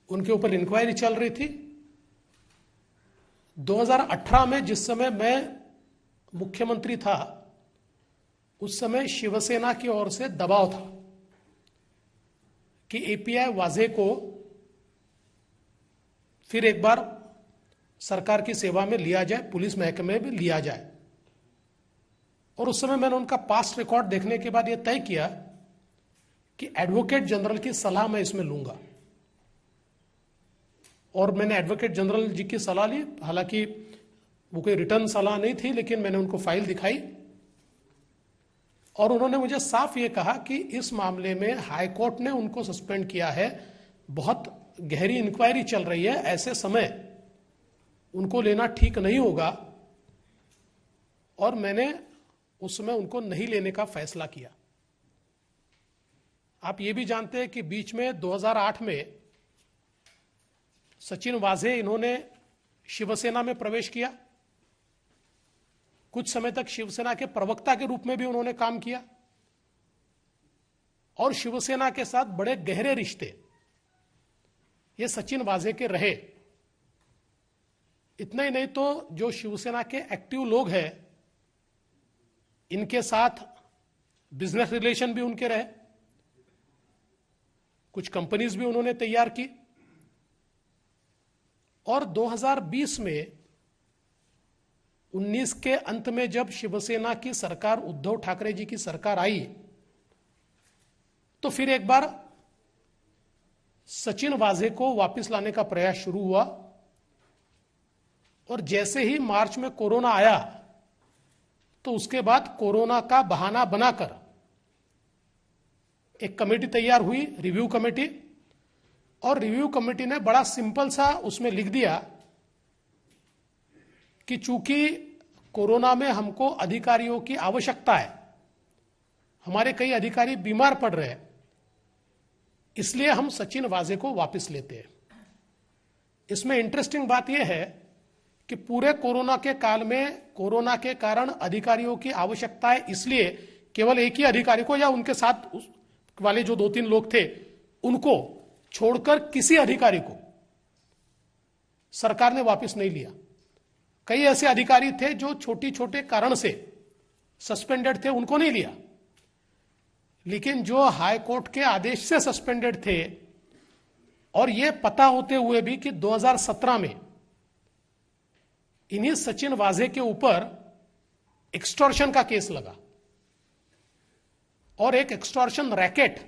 उनके ऊपर इंक्वायरी चल रही थी। 2018 में जिस समय मैं मुख्यमंत्री था, उस समय शिवसेना की ओर से दबाव था कि एपीआई वाजे को फिर एक बार सरकार की सेवा में लिया जाए, पुलिस महकमे में लिया जाए। और उस समय मैंने उनका पास्ट रिकॉर्ड देखने के बाद यह तय किया कि एडवोकेट जनरल की सलाह मैं इसमें लूंगा। और मैंने एडवोकेट जनरल जी की सलाह ली। हालांकि वो कोई रिटर्न सलाह नहीं थी, लेकिन मैंने उनको फाइल दिखाई और उन्होंने मुझे साफ ये कहा कि इस मामले में हाई कोर्ट ने उनको सस्पेंड किया है, बहुत गहरी इंक्वायरी चल रही है, ऐसे समय उनको लेना ठीक नहीं होगा। और मैंने उस समय उनको नहीं लेने का फैसला किया। आप ये भी जानते हैं कि बीच में 2008 में सचिन वाजे इन्होंने शिवसेना में प्रवेश किया। कुछ समय तक शिवसेना के प्रवक्ता के रूप में भी उन्होंने काम किया और शिवसेना के साथ बड़े गहरे रिश्ते ये सचिन वाजे के रहे। इतना ही नहीं तो जो शिवसेना के एक्टिव लोग हैं, इनके साथ बिजनेस रिलेशन भी उनके रहे, कुछ कंपनीज भी उन्होंने तैयार की। और 2020 में 19 के अंत में जब शिवसेना की सरकार, उद्धव ठाकरे जी की सरकार आई, तो फिर एक बार सचिन वाजे को वापस लाने का प्रयास शुरू हुआ। और जैसे ही मार्च में कोरोना आया, तो उसके बाद कोरोना का बहाना बनाकर एक कमेटी तैयार हुई, रिव्यू कमेटी। और रिव्यू कमेटी ने बड़ा सिंपल सा उसमें लिख दिया कि चूंकि कोरोना में हमको अधिकारियों की आवश्यकता है, हमारे कई अधिकारी बीमार पड़ रहे हैं, इसलिए हम सचिन वाजे को वापस लेते हैं। इसमें इंटरेस्टिंग बात यह है कि पूरे कोरोना के काल में कोरोना के कारण अधिकारियों की आवश्यकता है, इसलिए केवल एक ही अधिकारी को या उनके साथ वाले जो 2-3 लोग थे उनको छोड़कर किसी अधिकारी को सरकार ने वापस नहीं लिया। कई ऐसे अधिकारी थे जो छोटे छोटे कारण से सस्पेंडेड थे, उनको नहीं लिया। लेकिन जो हाई कोर्ट के आदेश से सस्पेंडेड थे, और यह पता होते हुए भी कि 2017 में इन्हीं सचिन वाजे के ऊपर एक्सटॉर्शन का केस लगा और एक एक्सटॉर्शन रैकेट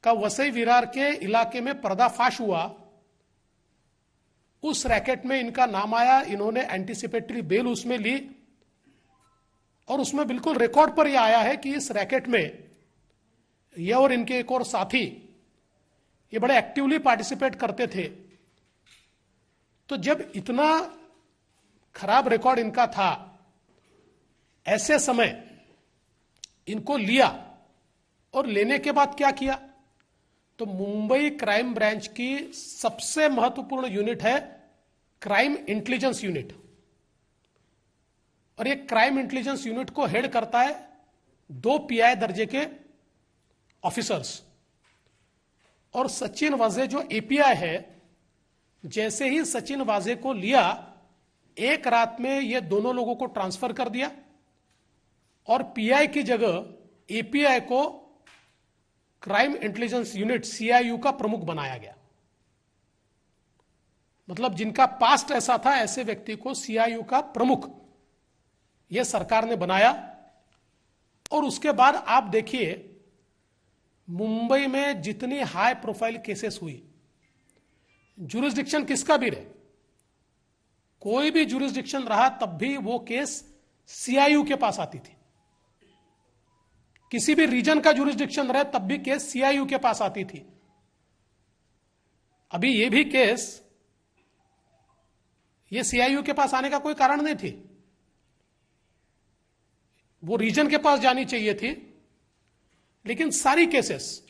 का वसई विरार के इलाके में पर्दाफाश हुआ, उस रैकेट में इनका नाम आया, इन्होंने एंटीसिपेटरी बेल उसमें ली और उसमें बिल्कुल रिकॉर्ड पर यह आया है कि इस रैकेट में यह और इनके एक और साथी ये बड़े एक्टिवली पार्टिसिपेट करते थे। तो जब इतना खराब रिकॉर्ड इनका था, ऐसे समय इनको लिया और लेने के बाद क्या किया, तो मुंबई क्राइम ब्रांच की सबसे महत्वपूर्ण यूनिट है क्राइम इंटेलिजेंस यूनिट, और ये क्राइम इंटेलिजेंस यूनिट को हेड करता है 2 पीआई दर्जे के ऑफिसर्स। और सचिन वाजे जो एपीआई है, जैसे ही सचिन वाजे को लिया, एक रात में ये दोनों लोगों को ट्रांसफर कर दिया और पीआई की जगह एपीआई को क्राइम इंटेलिजेंस यूनिट सीआईयू का प्रमुख बनाया गया। मतलब जिनका पास्ट ऐसा था, ऐसे व्यक्ति को सीआईयू का प्रमुख यह सरकार ने बनाया। और उसके बाद आप देखिए, मुंबई में जितनी हाई प्रोफाइल केसेस हुई, जुरिस्डिक्शन किसका भी रहे, कोई भी जुरिस्डिक्शन रहा, तब भी वो केस सीआईयू के पास आती थी। किसी भी रीजन का जुरिस्डिक्शन रहे, तब भी केस सीआईयू के पास आती थी। अभी ये भी केस ये सीआईयू के पास आने का कोई कारण नहीं थी, वो रीजन के पास जानी चाहिए थी। लेकिन सारी केसेस,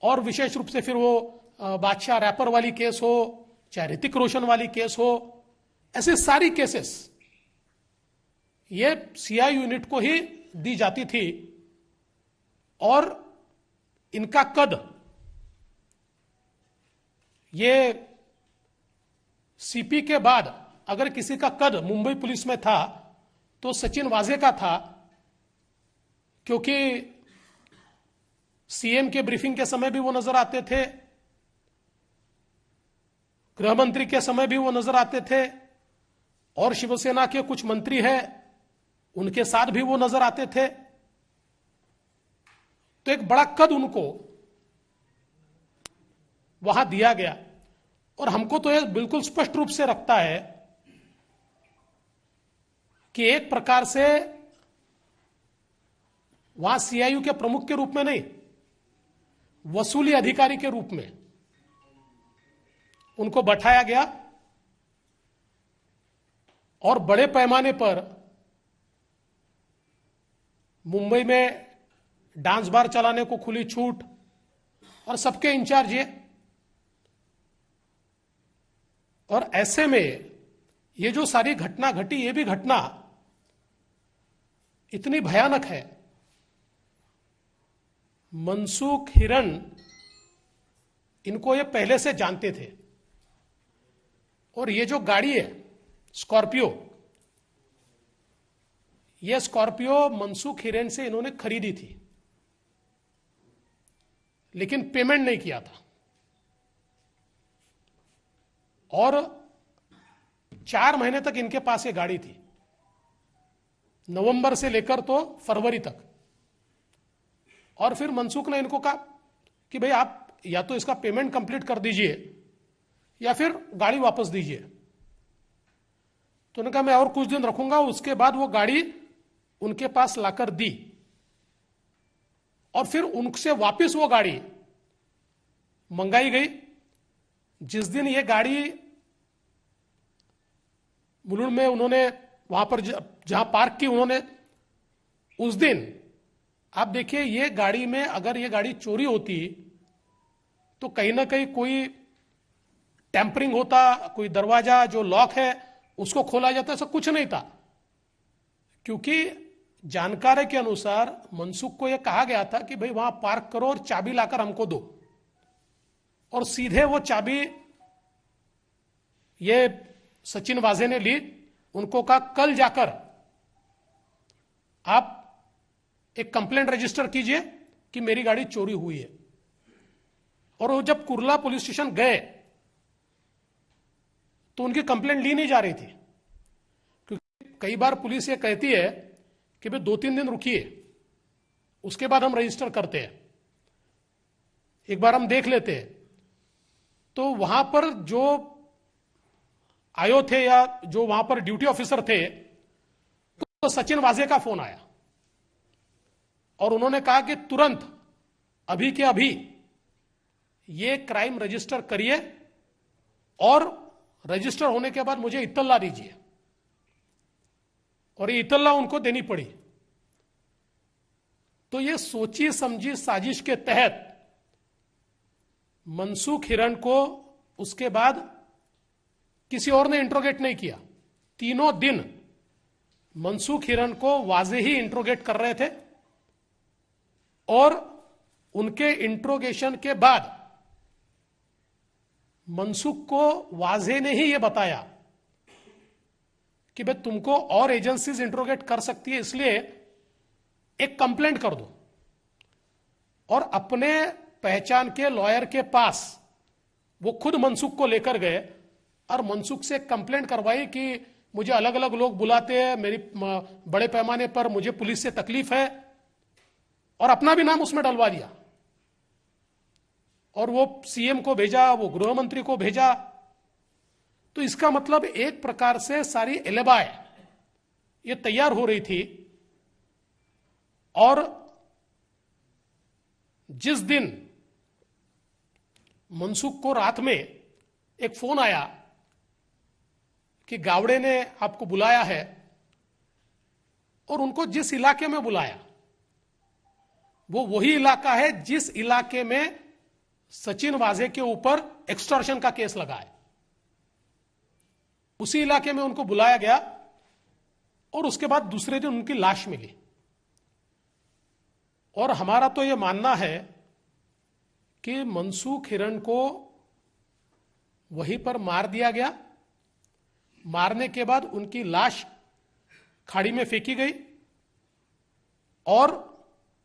और विशेष रूप से फिर वो बादशाह रैपर वाली केस हो, चाहे ऋतिक रोशन वाली केस हो, ऐसे सारी केसेस ये सीआईयू यूनिट को ही दी जाती थी। और इनका कद ये सीपी के बाद अगर किसी का कद मुंबई पुलिस में था तो सचिन वाजे का था, क्योंकि सीएम के ब्रीफिंग के समय भी वो नजर आते थे, गृह मंत्री के समय भी वो नजर आते थे, और शिवसेना के कुछ मंत्री हैं उनके साथ भी वो नजर आते थे। तो एक बड़ा कद उनको वहां दिया गया, और हमको तो यह बिल्कुल स्पष्ट रूप से रखता है कि एक प्रकार से वहां सीआईयू के प्रमुख के रूप में नहीं, वसूली अधिकारी के रूप में उनको बैठाया गया, और बड़े पैमाने पर मुंबई में डांस बार चलाने को खुली छूट, और सबके इंचार्ज ये। और ऐसे में ये जो सारी घटना घटी, ये भी घटना इतनी भयानक है। मनसुख हिरन इनको ये पहले से जानते थे, और ये जो गाड़ी है स्कॉर्पियो, ये स्कॉर्पियो मनसुख हिरेन से इन्होंने खरीदी थी, लेकिन पेमेंट नहीं किया था, और 4 महीने तक इनके पास ये गाड़ी थी, नवंबर से लेकर तो फरवरी तक। और फिर मनसुख ने इनको कहा कि भाई आप या तो इसका पेमेंट कंप्लीट कर दीजिए या फिर गाड़ी वापस दीजिए। तो उन्होंने कहा मैं और कुछ दिन रखूंगा। उसके बाद वो गाड़ी उनके पास लाकर दी, और फिर उनसे वापस वो गाड़ी मंगाई गई। जिस दिन ये गाड़ी मुलुंड में उन्होंने वहां पर जहां पार्क की उन्होंने, उस दिन आप देखिए ये गाड़ी में अगर ये गाड़ी चोरी होती तो कहीं ना कहीं कोई टेम्परिंग होता, कोई दरवाजा जो लॉक है उसको खोला जाता, ऐसा कुछ नहीं था। क्योंकि जानकारी के अनुसार मनसुख को यह कहा गया था कि भाई वहां पार्क करो और चाबी लाकर हमको दो, और सीधे वो चाबी ये सचिन वाजे ने ली। उनको कहा कल जाकर आप एक कंप्लेंट रजिस्टर कीजिए कि मेरी गाड़ी चोरी हुई है। और वो जब कुर्ला पुलिस स्टेशन गए तो उनकी कंप्लेंट ली नहीं जा रही थी, क्योंकि कई बार पुलिस ये कहती है कि भाई 2-3 दिन रुकिए, उसके बाद हम रजिस्टर करते हैं, एक बार हम देख लेते हैं। तो वहां पर जो आयो थे या जो वहां पर ड्यूटी ऑफिसर थे, तो सचिन वाजे का फोन आया और उन्होंने कहा कि तुरंत अभी के अभी ये क्राइम रजिस्टर करिए, और रजिस्टर होने के बाद मुझे इत्तला दीजिए। और ये इत्तला उनको देनी पड़ी। तो ये सोची समझी साजिश के तहत मनसुख हिरन को उसके बाद किसी और ने इंट्रोगेट नहीं किया। 3 दिन मनसुख हिरन को वाजे ही इंट्रोगेट कर रहे थे, और उनके इंट्रोगेशन के बाद मनसुख को वाजे ने ही यह बताया कि भाई तुमको और एजेंसीज इंट्रोगेट कर सकती है, इसलिए एक कंप्लेंट कर दो। और अपने पहचान के लॉयर के पास वो खुद मनसुख को लेकर गए और मनसुख से कंप्लेंट करवाई कि मुझे अलग अलग लोग बुलाते हैं, मेरी बड़े पैमाने पर मुझे पुलिस से तकलीफ है, और अपना भी नाम उसमें डलवा दिया। और वो सीएम को भेजा, वो गृह मंत्री को भेजा। तो इसका मतलब एक प्रकार से सारी एलिबाय ये तैयार हो रही थी। और जिस दिन मनसुख को रात में एक फोन आया कि गावड़े ने आपको बुलाया है, और उनको जिस इलाके में बुलाया वो वही इलाका है जिस इलाके में सचिन वाजे के ऊपर एक्सटॉर्शन का केस लगा है। उसी इलाके में उनको बुलाया गया, और उसके बाद दूसरे दिन उनकी लाश मिली। और हमारा तो यह मानना है कि मनसुख हिरन को वहीं पर मार दिया गया। मारने के बाद उनकी लाश खाड़ी में फेंकी गई। और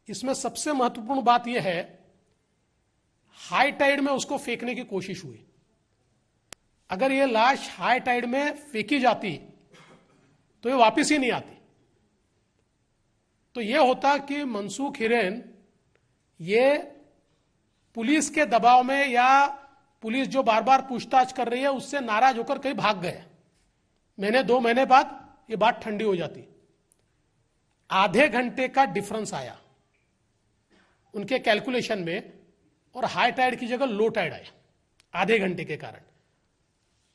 इसमें सबसे महत्वपूर्ण बात यह है, हाई टाइड में उसको फेंकने की कोशिश हुई। अगर यह लाश हाई टाइड में फेंकी जाती तो ये वापस ही नहीं आती। तो यह होता कि मनसूख हिरेन ये पुलिस के दबाव में, या पुलिस जो बार बार पूछताछ कर रही है उससे नाराज होकर कहीं भाग गए। महीने 2 महीने बाद ये बात ठंडी हो जाती। आधे घंटे का डिफरेंस आया उनके कैलकुलेशन में, और हाई टाइड की जगह लो टाइड आया आधे घंटे के कारण।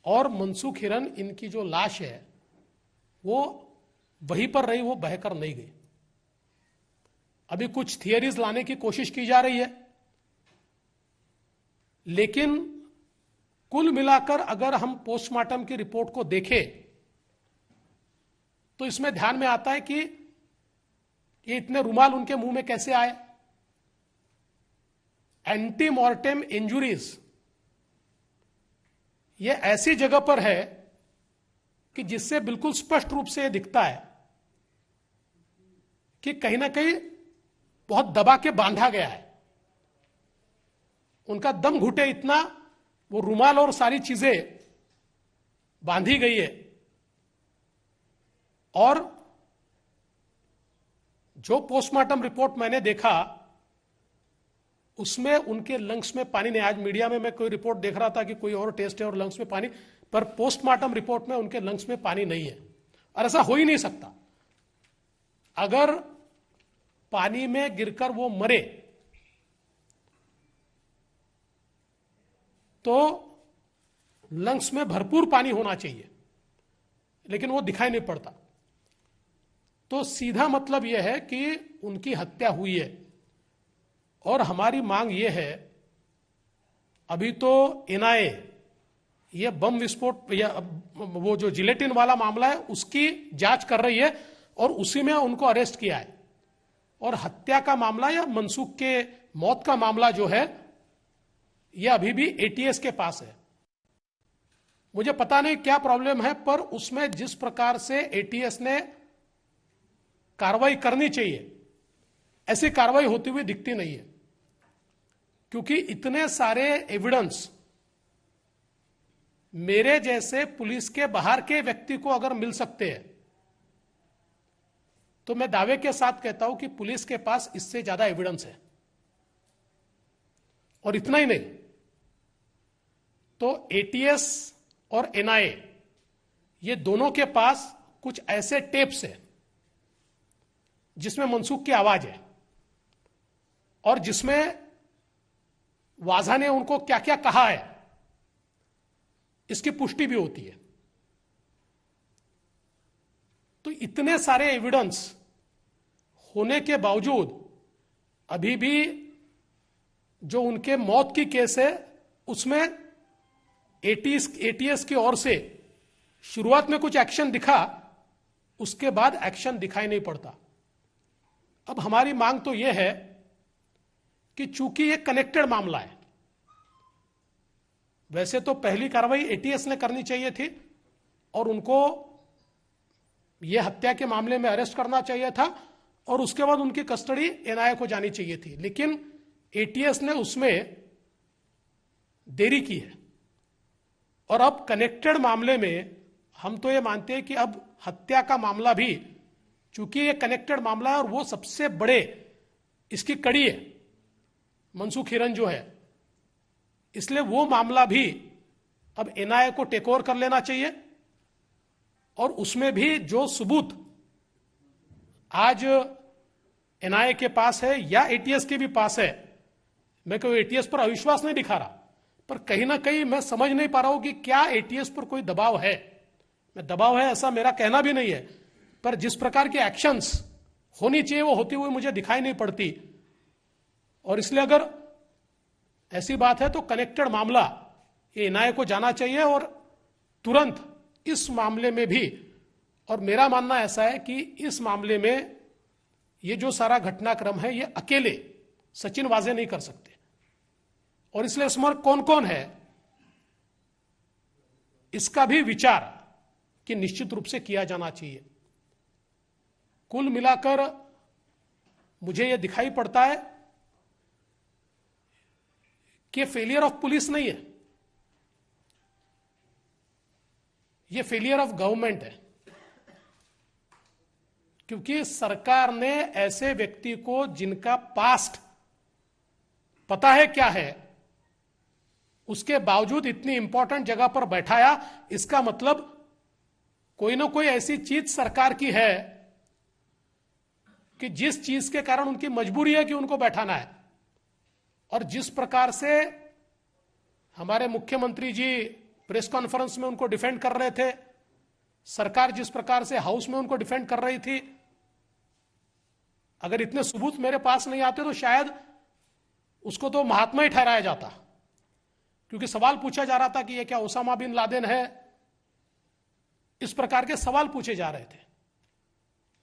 और मनसूख हिरेन इनकी जो लाश है वो वहीं पर रही, वो बहकर नहीं गई। अभी कुछ थियरीज लाने की कोशिश की जा रही है, लेकिन कुल मिलाकर अगर हम पोस्टमार्टम की रिपोर्ट को देखें तो इसमें ध्यान में आता है कि ये इतने रुमाल उनके मुंह में कैसे आए। एंटीमॉर्टेम इंजुरीज ये ऐसी जगह पर है कि जिससे बिल्कुल स्पष्ट रूप से यह दिखता है कि कहीं ना कहीं बहुत दबा के बांधा गया है। उनका दम घुटे इतना वो रुमाल और सारी चीजें बांधी गई है। और जो पोस्टमार्टम रिपोर्ट मैंने देखा उसमें उनके लंग्स में पानी नहीं। आज मीडिया में मैं कोई रिपोर्ट देख रहा था कि कोई और टेस्ट है और लंग्स में पानी, पर पोस्टमार्टम रिपोर्ट में उनके लंग्स में पानी नहीं है। और ऐसा हो ही नहीं सकता। अगर पानी में गिरकर वो मरे तो लंग्स में भरपूर पानी होना चाहिए, लेकिन वो दिखाई नहीं पड़ता। तो सीधा मतलब यह है कि उनकी हत्या हुई है। और हमारी मांग यह है, अभी तो एनआईए ये बम विस्फोट या वो जो जिलेटिन वाला मामला है उसकी जांच कर रही है और उसी में उनको अरेस्ट किया है। और हत्या का मामला या मनसूख के मौत का मामला जो है यह अभी भी एटीएस के पास है। मुझे पता नहीं क्या प्रॉब्लम है, पर उसमें जिस प्रकार से एटीएस ने कार्रवाई करनी चाहिए ऐसी कार्रवाई होती हुई दिखती नहीं है। क्योंकि इतने सारे एविडेंस मेरे जैसे पुलिस के बाहर के व्यक्ति को अगर मिल सकते हैं तो मैं दावे के साथ कहता हूं कि पुलिस के पास इससे ज्यादा एविडेंस है। और इतना ही नहीं, तो एटीएस और एनआईए ये दोनों के पास कुछ ऐसे टेप्स हैं जिसमें मनसूख की आवाज है और जिसमें वाजा ने उनको क्या क्या कहा है इसकी पुष्टि भी होती है। तो इतने सारे एविडेंस होने के बावजूद अभी भी जो उनके मौत की केस है उसमें एटीएस की ओर से शुरुआत में कुछ एक्शन दिखा, उसके बाद एक्शन दिखाई नहीं पड़ता। अब हमारी मांग तो यह है कि चूंकि यह कनेक्टेड मामला है, वैसे तो पहली कार्रवाई एटीएस ने करनी चाहिए थी और उनको यह हत्या के मामले में अरेस्ट करना चाहिए था और उसके बाद उनकी कस्टडी एनआईए को जानी चाहिए थी, लेकिन एटीएस ने उसमें देरी की है। और अब कनेक्टेड मामले में हम तो यह मानते हैं कि अब हत्या का मामला भी, चूंकि यह कनेक्टेड मामला है और वो सबसे बड़े इसकी कड़ी है मनसूख हिरेन जो है, इसलिए वो मामला भी अब एनआईए को टेक ओवर कर लेना चाहिए। और उसमें भी जो सबूत आज एनआईए के पास है या एटीएस के भी पास है, मैं कोई एटीएस पर अविश्वास नहीं दिखा रहा, पर कहीं ना कहीं मैं समझ नहीं पा रहा हूं कि क्या एटीएस पर कोई दबाव है। मैं दबाव है ऐसा मेरा कहना भी नहीं है, पर जिस प्रकार के एक्शंस होनी चाहिए वो होती हुई मुझे दिखाई नहीं पड़ती। और इसलिए अगर ऐसी बात है तो कनेक्टेड मामला ये एनआईए को जाना चाहिए और तुरंत इस मामले में भी। और मेरा मानना ऐसा है कि इस मामले में ये जो सारा घटनाक्रम है ये अकेले सचिन वाजे नहीं कर सकते। और इसलिए इसमें कौन कौन है इसका भी विचार कि निश्चित रूप से किया जाना चाहिए। कुल मिलाकर मुझे यह दिखाई पड़ता है कि फेलियर ऑफ पुलिस नहीं है, यह फेलियर ऑफ गवर्नमेंट है, क्योंकि सरकार ने ऐसे व्यक्ति को जिनका पास्ट पता है क्या है, उसके बावजूद इतनी इंपॉर्टेंट जगह पर बैठाया। इसका मतलब कोई ना कोई ऐसी चीज सरकार की है कि जिस चीज के कारण उनकी मजबूरी है कि उनको बैठाना है। और जिस प्रकार से हमारे मुख्यमंत्री जी प्रेस कॉन्फ्रेंस में उनको डिफेंड कर रहे थे, सरकार जिस प्रकार से हाउस में उनको डिफेंड कर रही थी, अगर इतने सबूत मेरे पास नहीं आते तो शायद उसको तो महात्मा ही ठहराया जाता, क्योंकि सवाल पूछा जा रहा था कि यह क्या ओसामा बिन लादेन है, इस प्रकार के सवाल पूछे जा रहे थे।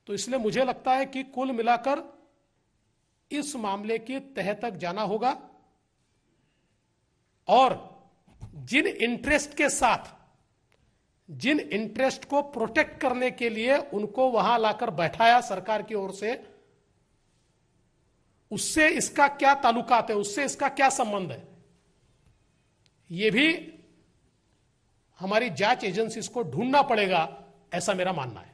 तो इसलिए मुझे लगता है कि कुल मिलाकर इस मामले की तह तक जाना होगा और जिन इंटरेस्ट के साथ, जिन इंटरेस्ट को प्रोटेक्ट करने के लिए उनको वहां लाकर बैठाया सरकार की ओर से, उससे इसका क्या ताल्लुकात है, उससे इसका क्या संबंध है, यह भी हमारी जांच एजेंसीज को ढूंढना पड़ेगा, ऐसा मेरा मानना है।